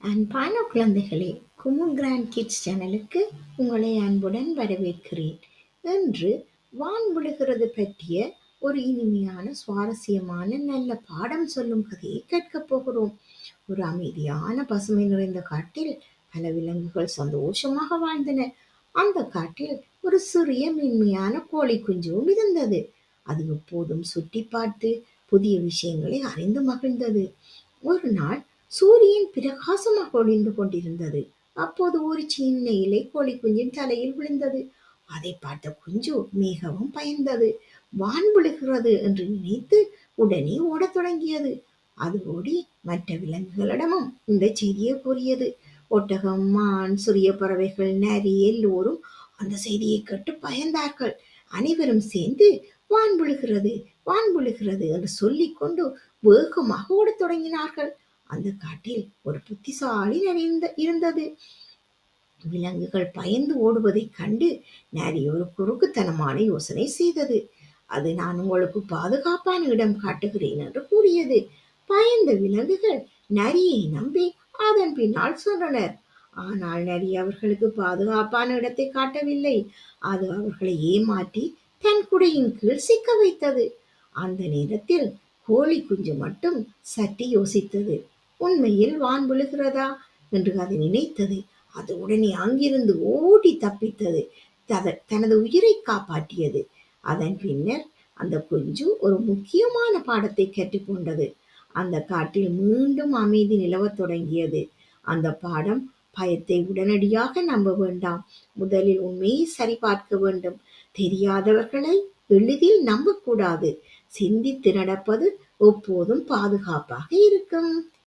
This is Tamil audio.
அன்பான குழந்தைகளே, குமு கிராண்ட் கிட்ஸ் சேனலுக்கு உங்களை அன்புடன் வரவேற்கிறேன். இன்று வான் விழுகிறது பற்றிய ஒரு இனிமையான, சுவாரஸ்யமான, நல்ல பாடம் சொல்லும் கதையை கேட்கப் போகிறோம். ஒரு அமைதியான, பசுமை நிறைந்த காட்டில் பல விலங்குகள் சந்தோஷமாக வாழ்ந்தன. அந்த காட்டில் ஒரு சிறிய மென்மையான கோழி குஞ்சும் இருந்தது. அது எப்போதும் சுற்றி பார்த்து புதிய விஷயங்களை அறிந்து மகிழ்ந்தது. ஒரு நாள் சூரியன் பிரகாசமாக ஒளிந்து கொண்டிருந்தது. அப்போது ஒரு சின்ன இலை கோழி குஞ்சின் தலையில் விழுந்தது. அதை பார்த்த குஞ்சு மிகவும் பயந்தது. வான் விழுகிறது என்று நினைத்து உடனே ஓடத் தொடங்கியது. அது ஓடி மற்ற விலங்குகளிடமும் இந்த செய்தியை கூறியது. ஒட்டகம், மான், சிறிய பறவைகள், நரி எல்லோரும் அந்த செய்தியை கேட்டு பயந்தார்கள். அனைவரும் சேர்ந்து வான் விழுகிறது, வான் விழுகிறது என்று சொல்லிக் கொண்டு வேகமாக ஓடத் தொடங்கினார்கள். அந்த காட்டில் ஒரு புத்திசாலி நரி இருந்தது. விலங்குகள் பயந்து ஓடுவதைக் கண்டு நரி ஒரு குறுக்குத்தனமான யோசனை செய்தது. அது, நான் உங்களுக்கு பாதுகாப்பான இடம் காட்டுகிறேன் என்று கூறியது. பயந்த விலங்குகள் நரியை நம்பி அதன் பின்னால் சென்றனர். ஆனால் நரி அவர்களுக்கு பாதுகாப்பான இடத்தை காட்டவில்லை. அது அவர்களை ஏமாற்றி தன் குடையின் கீழ் சிக்க வைத்தது. அந்த நேரத்தில் கோழி குஞ்சு மட்டும் சற்று யோசித்தது. உண்மையில் வான் விழுகிறதா என்று அது நினைத்தது. அது உடனே அங்கிருந்து ஓடி தப்பித்தது. தனது உயிரை காப்பாற்றியது. அதன் பின்னர் அந்த குஞ்சு ஒரு முக்கியமான பாடத்தை கற்றுக்கொண்டது. அந்த காட்டில் மீண்டும் அமைதி நிலவத் தொடங்கியது. அந்த பாடம், பயத்தை உடனடியாக நம்ப வேண்டாம். முதலில் உண்மையை சரிபார்க்க வேண்டும். தெரியாதவர்களை எளிதில் நம்பக்கூடாது. சிந்தித்து நடப்பது எப்போதும் பாதுகாப்பாக இருக்கும்.